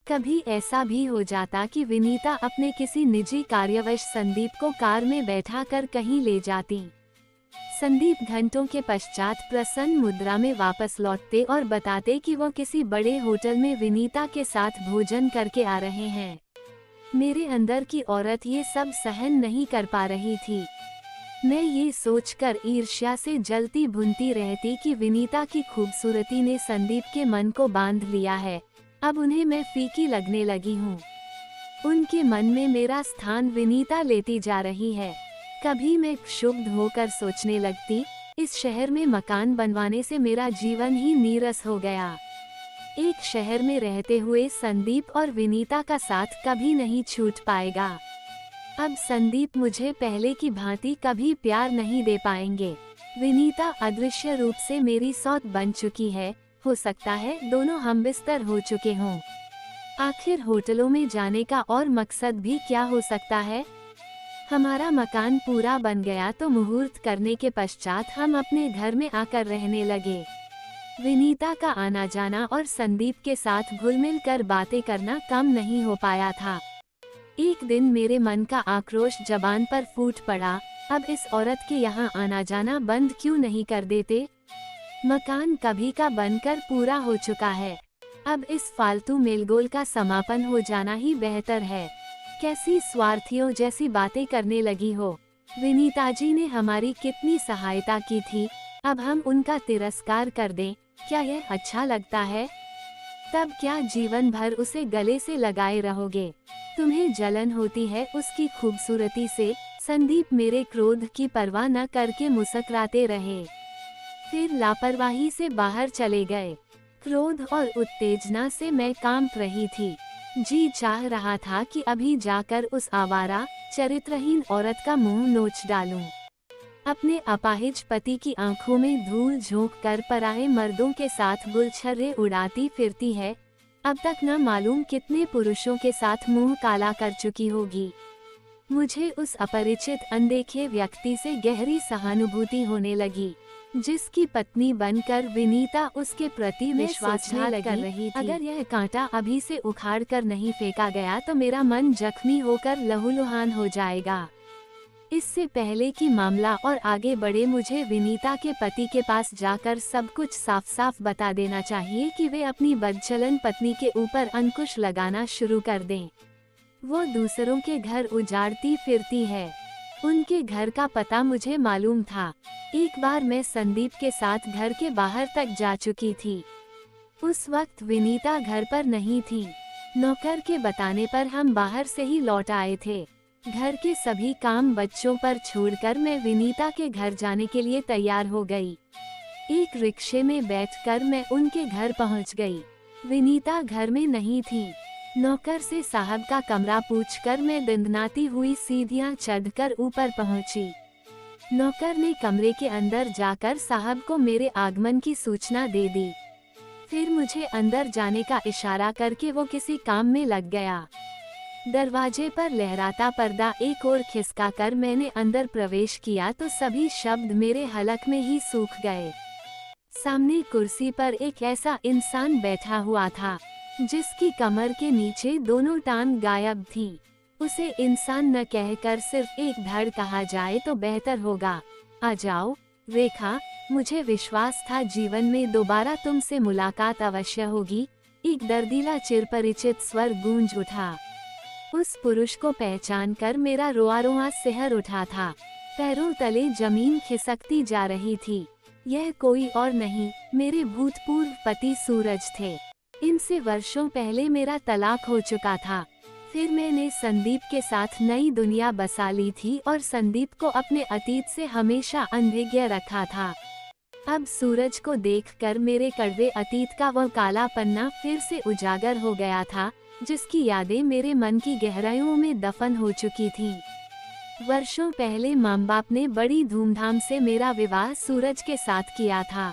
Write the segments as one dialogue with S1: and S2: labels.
S1: कभी ऐसा भी हो जाता कि विनीता अपने किसी निजी कार्यवश संदीप को कार में बैठाकर कहीं ले जाती। संदीप घंटों के पश्चात प्रसन्न मुद्रा में वापस लौटते और बताते कि वो किसी बड़े होटल में विनीता के साथ भोजन करके आ रहे हैं। मेरे अंदर की औरत ये सब सहन नहीं कर पा रही थी। मैं ये सोचकर ईर्ष्या से जलती भुनती रहती कि विनीता की खूबसूरती ने संदीप के मन को बांध लिया है। अब उन्हें मैं फीकी लगने लगी हूँ। उनके मन में मेरा स्थान विनीता लेती जा रही है। कभी मैं क्षुब्ध होकर सोचने लगती, इस शहर में मकान बनवाने से मेरा जीवन ही नीरस हो गया। एक शहर में रहते हुए संदीप और विनीता का साथ कभी नहीं छूट पाएगा। अब संदीप मुझे पहले की भांति कभी प्यार नहीं दे पाएंगे। विनीता अदृश्य रूप से मेरी सौत बन चुकी है। हो सकता है दोनों हमबिस्तर हो चुके हों। आखिर होटलों में जाने का और मकसद भी क्या हो सकता है। हमारा मकान पूरा बन गया तो मुहूर्त करने के पश्चात हम अपने घर में आकर रहने लगे। विनीता का आना जाना और संदीप के साथ घुल मिल कर बातें करना कम नहीं हो पाया था। एक दिन मेरे मन का आक्रोश जबान पर फूट पड़ा, अब इस औरत के यहाँ आना जाना बंद क्यों नहीं कर देते। मकान कभी का बनकर पूरा हो चुका है, अब इस फालतू मेलगोल का समापन हो जाना ही बेहतर है। कैसी स्वार्थियों जैसी बातें करने लगी हो। विनीता जी ने हमारी कितनी सहायता की थी, अब हम उनका तिरस्कार कर दें, क्या यह अच्छा लगता है। तब क्या जीवन भर उसे गले से लगाए रहोगे। तुम्हें जलन होती है उसकी खूबसूरती से। संदीप मेरे क्रोध की परवाह न करके मुस्कुराते रहे, फिर लापरवाही से बाहर चले गए। क्रोध और उत्तेजना से मैं कांप रही थी। जी चाह रहा था कि अभी जाकर उस आवारा चरित्रहीन औरत का मुंह नोच डालूं। अपने अपाहिज पति की आंखों में धूल झोंक कर पराए मर्दों के साथ गुलछर्रे उड़ाती फिरती है। अब तक न मालूम कितने पुरुषों के साथ मुंह काला कर चुकी होगी। मुझे उस अपरिचित अनदेखे व्यक्ति से गहरी सहानुभूति होने लगी, जिसकी पत्नी बनकर विनीता उसके प्रति विश्वासघात कर रही थी। अगर यह कांटा अभी से उखाड़ कर नहीं फेंका गया तो मेरा मन जख्मी होकर लहूलुहान हो जाएगा। इससे पहले कि मामला और आगे बढ़े, मुझे विनीता के पति के पास जाकर सब कुछ साफ साफ बता देना चाहिए कि वे अपनी बदचलन पत्नी के ऊपर अंकुश लगाना शुरू कर दें। वो दूसरों के घर उजाड़ती फिरती है। उनके घर का पता मुझे मालूम था। एक बार मैं संदीप के साथ घर के बाहर तक जा चुकी थी। उस वक्त विनीता घर पर नहीं थी। नौकर के बताने पर हम बाहर से ही लौट आए थे। घर के सभी काम बच्चों पर छोड़कर मैं विनीता के घर जाने के लिए तैयार हो गई। एक रिक्शे में बैठकर मैं उनके घर पहुंच गई। विनीता घर में नहीं थी। नौकर से साहब का कमरा पूछकर मैं दंदनाती हुई सीढ़ियां चढ़कर ऊपर पहुंची। नौकर ने कमरे के अंदर जाकर साहब को मेरे आगमन की सूचना दे दी। फिर मुझे अंदर जाने का इशारा करके वो किसी काम में लग गया। दरवाजे पर लहराता पर्दा एक ओर खिसकाकर मैंने अंदर प्रवेश किया तो सभी शब्द मेरे हलक में ही सूख गए। सामने कुर्सी पर एक ऐसा इंसान बैठा हुआ था जिसकी कमर के नीचे दोनों टांग गायब थी। उसे इंसान न कहकर सिर्फ एक धड़ कहा जाए तो बेहतर होगा। आ जाओ रेखा, मुझे विश्वास था जीवन में दोबारा तुमसे मुलाकात अवश्य होगी। एक दर्दीला चिरपरिचित स्वर गूंज उठा। उस पुरुष को पहचानकर मेरा रोआ रोआ सिहर उठा था। पैरों तले जमीन खिसकती जा रही थी। यह कोई और नहीं, मेरे भूतपूर्व पति सूरज थे। इनसे वर्षों पहले मेरा तलाक हो चुका था। फिर मैंने संदीप के साथ नई दुनिया बसा ली थी और संदीप को अपने अतीत से हमेशा अनभिज्ञ रखा था। अब सूरज को देखकर मेरे कड़वे अतीत का वह काला पन्ना फिर से उजागर हो गया था, जिसकी यादें मेरे मन की गहराइयों में दफन हो चुकी थीं। वर्षों पहले माँ बाप ने बड़ी धूमधाम से मेरा विवाह सूरज के साथ किया था।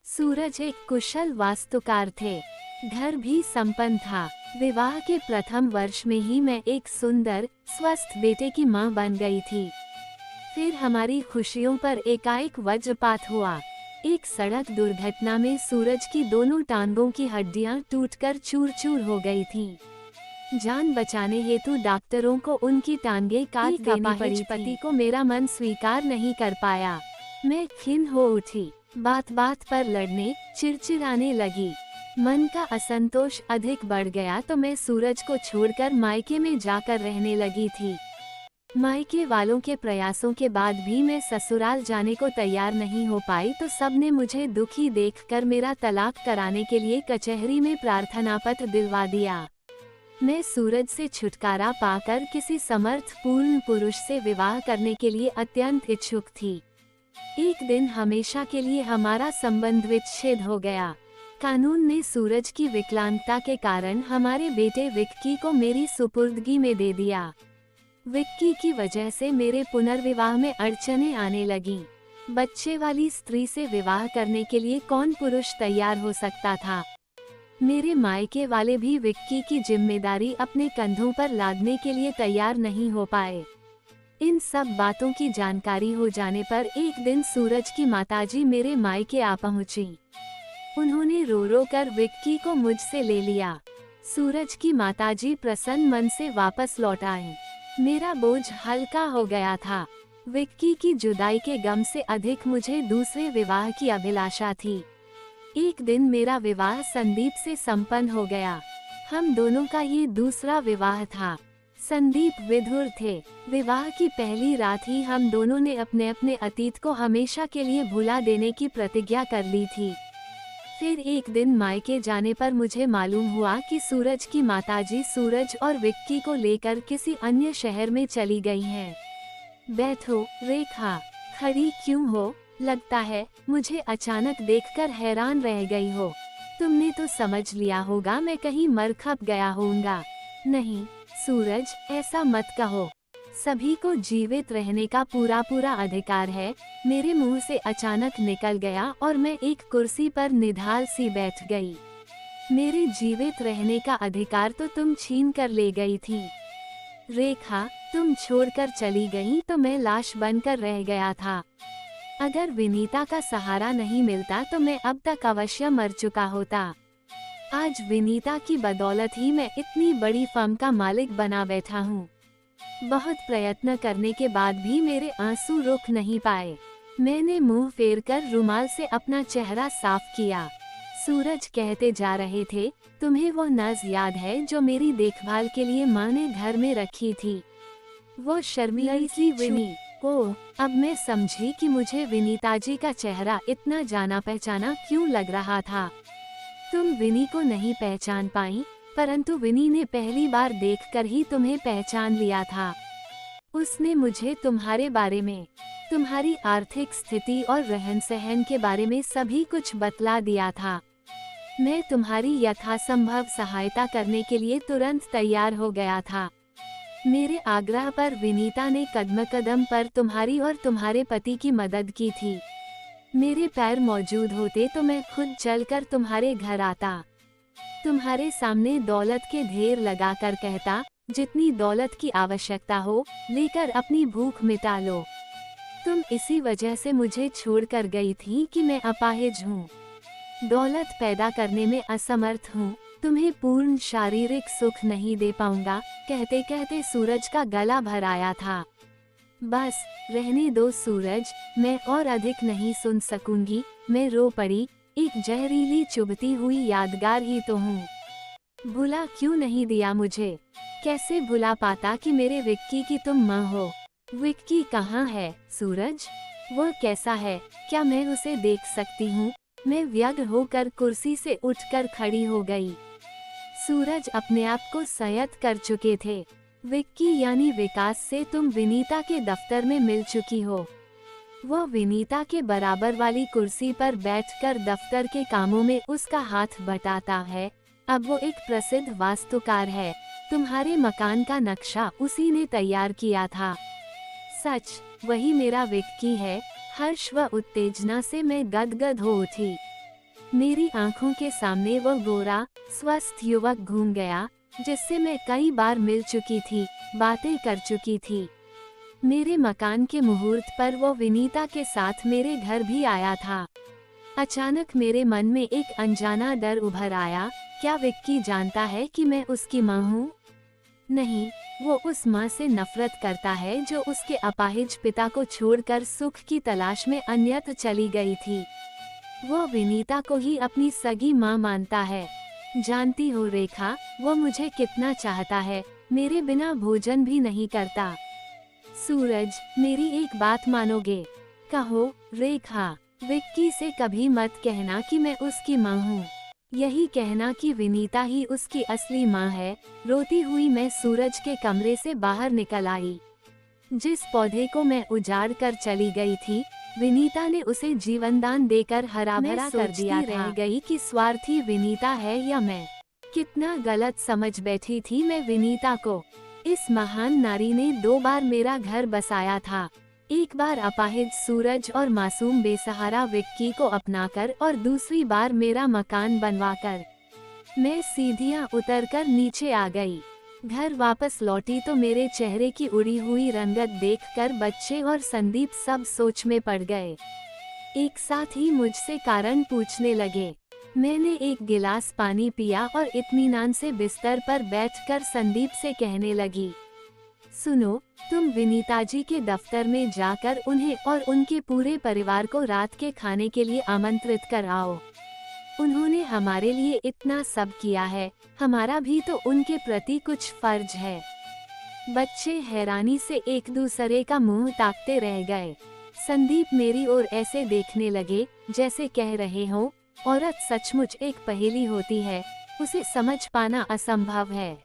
S1: सूरज एक कुशल वास्तुकार थे। घर भी संपन्न था। विवाह के प्रथम वर्ष में ही मैं एक सुंदर स्वस्थ बेटे की मां बन गई थी। फिर हमारी खुशियों पर एकाएक वज्रपात हुआ। एक सड़क दुर्घटना में सूरज की दोनों टांगों की हड्डियां टूटकर चूर-चूर हो गई थीं। जान बचाने हेतु डॉक्टरों को उनकी टांगें काट देनी पड़ी। पति को मेरा मन स्वीकार नहीं कर पाया। मैं खिन्न हो उठी, बात बात पर लड़ने, चिड़चिड़ाने लगी। मन का असंतोष अधिक बढ़ गया तो मैं सूरज को छोड़कर मायके में जाकर रहने लगी थी। मायके वालों के प्रयासों के बाद भी मैं ससुराल जाने को तैयार नहीं हो पाई तो सबने मुझे दुखी देखकर मेरा तलाक कराने के लिए कचहरी में प्रार्थना पत्र दिलवा दिया। मैं सूरज से छुटकारा पाकर किसी समर्थ पूर्ण पुरुष से विवाह करने के लिए अत्यंत इच्छुक थी। एक दिन हमेशा के लिए हमारा संबंध विच्छेद हो गया। कानून ने सूरज की विकलांगता के कारण हमारे बेटे विक्की को मेरी सुपुर्दगी में दे दिया। विक्की की वजह से मेरे पुनर्विवाह में अड़चनें आने लगीं। बच्चे वाली स्त्री से विवाह करने के लिए कौन पुरुष तैयार हो सकता था। मेरे मायके वाले भी विक्की की जिम्मेदारी अपने कंधों पर लादने के लिए तैयार नहीं हो पाए। इन सब बातों की जानकारी हो जाने पर एक दिन सूरज की माताजी मेरे मायके आ पहुंची। उन्होंने रो रो कर विक्की को मुझसे ले लिया। सूरज की माताजी प्रसन्न मन से वापस लौट आए। मेरा बोझ हल्का हो गया था। विक्की की जुदाई के गम से अधिक मुझे दूसरे विवाह की अभिलाषा थी। एक दिन मेरा विवाह संदीप से संपन्न हो गया। हम दोनों का ये दूसरा विवाह था। संदीप विधुर थे। विवाह की पहली रात ही हम दोनों ने अपने अपने अतीत को हमेशा के लिए भुला देने की प्रतिज्ञा कर ली थी। फिर एक दिन मायके जाने पर मुझे मालूम हुआ कि सूरज की माताजी सूरज और विक्की को लेकर किसी अन्य शहर में चली गई हैं। बैठो रेखा, खड़ी क्यों हो? लगता है मुझे अचानक देखकर हैरान रह गई हो। तुमने तो समझ लिया होगा मैं कहीं मर खप गया होऊंगा। नहीं सूरज, ऐसा मत कहो। सभी को जीवित रहने का पूरा पूरा अधिकार है। मेरे मुंह से अचानक निकल गया और मैं एक कुर्सी पर निढाल सी बैठ गई। मेरे जीवित रहने का अधिकार तो तुम छीन कर ले गई थी। रेखा, तुम छोड़कर चली गई तो मैं लाश बनकर रह गया था। अगर विनीता का सहारा नहीं मिलता तो मैं अब तक अवश्य मर चुका होता। आज विनीता की बदौलत ही मैं इतनी बड़ी फर्म का मालिक बना बैठा हूँ। बहुत प्रयत्न करने के बाद भी मेरे आंसू रुक नहीं पाए। मैंने मुंह फेरकर रुमाल से अपना चेहरा साफ किया। सूरज कहते जा रहे थे, तुम्हें वो नज याद है जो मेरी देखभाल के लिए माँ ने घर में रखी थी? वो शर्मीली सी विनी। ओह, अब मैं समझी कि मुझे विनीता जी का चेहरा इतना जाना पहचाना क्यों लग रहा था। तुम विनी को नहीं पहचान पाई, परंतु विनी ने पहली बार देखकर ही तुम्हें पहचान लिया था। उसने मुझे तुम्हारे बारे में, तुम्हारी आर्थिक स्थिति और रहन सहन के बारे में सभी कुछ बतला दिया था। मैं तुम्हारी यथासंभव सहायता करने के लिए तुरंत तैयार हो गया था। मेरे आग्रह पर विनीता ने कदम कदम पर तुम्हारी और तुम्हारे पति की मदद की थी। मेरे पैर मौजूद होते तो मैं खुद चलकर तुम्हारे घर आता, तुम्हारे सामने दौलत के ढेर लगाकर कहता, जितनी दौलत की आवश्यकता हो लेकर अपनी भूख मिटा लो। तुम इसी वजह से मुझे छोड़कर गई थी कि मैं अपाहिज हूँ, दौलत पैदा करने में असमर्थ हूँ, तुम्हें पूर्ण शारीरिक सुख नहीं दे पाऊंगा। कहते कहते सूरज का गला भर आया था। बस रहने दो सूरज, मैं और अधिक नहीं सुन सकूंगी। मैं रो पड़ी। एक जहरीली चुभती हुई यादगार ही तो हूँ। भुला क्यों नहीं दिया मुझे? कैसे भुला पाता कि मेरे विक्की की तुम माँ हो? विक्की कहाँ है सूरज? वो कैसा है? क्या मैं उसे देख सकती हूँ? मैं व्यग्र होकर कुर्सी से उठकर खड़ी हो गई। सूरज अपने आप को संयत कर चुके थे। विक्की यानी विकास से तुम विनीता के दफ्तर में मिल चुकी हो। वो विनीता के बराबर वाली कुर्सी पर बैठकर दफ्तर के कामों में उसका हाथ बटाता है। अब वो एक प्रसिद्ध वास्तुकार है। तुम्हारे मकान का नक्शा उसी ने तैयार किया था। सच, वही मेरा विक्की है। हर्ष व उत्तेजना से मैं गदगद हो उठी। मेरी आंखों के सामने वो गोरा स्वस्थ युवक घूम गया, जिससे मैं कई बार मिल चुकी थी, बातें कर चुकी थी। मेरे मकान के मुहूर्त पर वो विनीता के साथ मेरे घर भी आया था। अचानक मेरे मन में एक अनजाना डर उभर आया। क्या विक्की जानता है कि मैं उसकी माँ हूँ? नहीं, वो उस माँ से नफरत करता है जो उसके अपाहिज पिता को छोड़कर सुख की तलाश में अन्यत्र चली गई थी। वो विनीता को ही अपनी सगी माँ मानता है। जानती हो रेखा, वो मुझे कितना चाहता है, मेरे बिना भोजन भी नहीं करता। सूरज, मेरी एक बात मानोगे? कहो। रेखा, विक्की से कभी मत कहना कि मैं उसकी माँ हूँ। यही कहना कि विनीता ही उसकी असली माँ है। रोती हुई मैं सूरज के कमरे से बाहर निकल आई। जिस पौधे को मैं उजाड़ कर चली गई थी, विनीता ने उसे जीवनदान देकर हरा भरा कर दिया था। रह गई कि स्वार्थी विनीता है या मैं। कितना गलत समझ बैठी थी मैं विनीता को। इस महान नारी ने 2 बार मेरा घर बसाया था। एक बार अपाहिज सूरज और मासूम बेसहारा विक्की को अपनाकर और दूसरी बार मेरा मकान बनवाकर। मैं सीढ़ियां उतरकर नीचे आ गई। घर वापस लौटी तो मेरे चेहरे की उड़ी हुई रंगत देखकर बच्चे और संदीप सब सोच में पड़ गए। एक साथ ही मुझसे कारण पूछने लगे। मैंने एक गिलास पानी पिया और इत्मीनान से बिस्तर पर बैठकर संदीप से कहने लगी, सुनो, तुम विनीता जी के दफ्तर में जाकर उन्हें और उनके पूरे परिवार को रात के खाने के लिए आमंत्रित कर आओ। उन्होंने हमारे लिए इतना सब किया है, हमारा भी तो उनके प्रति कुछ फर्ज है। बच्चे हैरानी से एक दूसरे का मुंह ताकते रह गए। संदीप मेरी ओर ऐसे देखने लगे जैसे कह रहे हो, औरत सचमुच एक पहेली होती है, उसे समझ पाना असंभव है।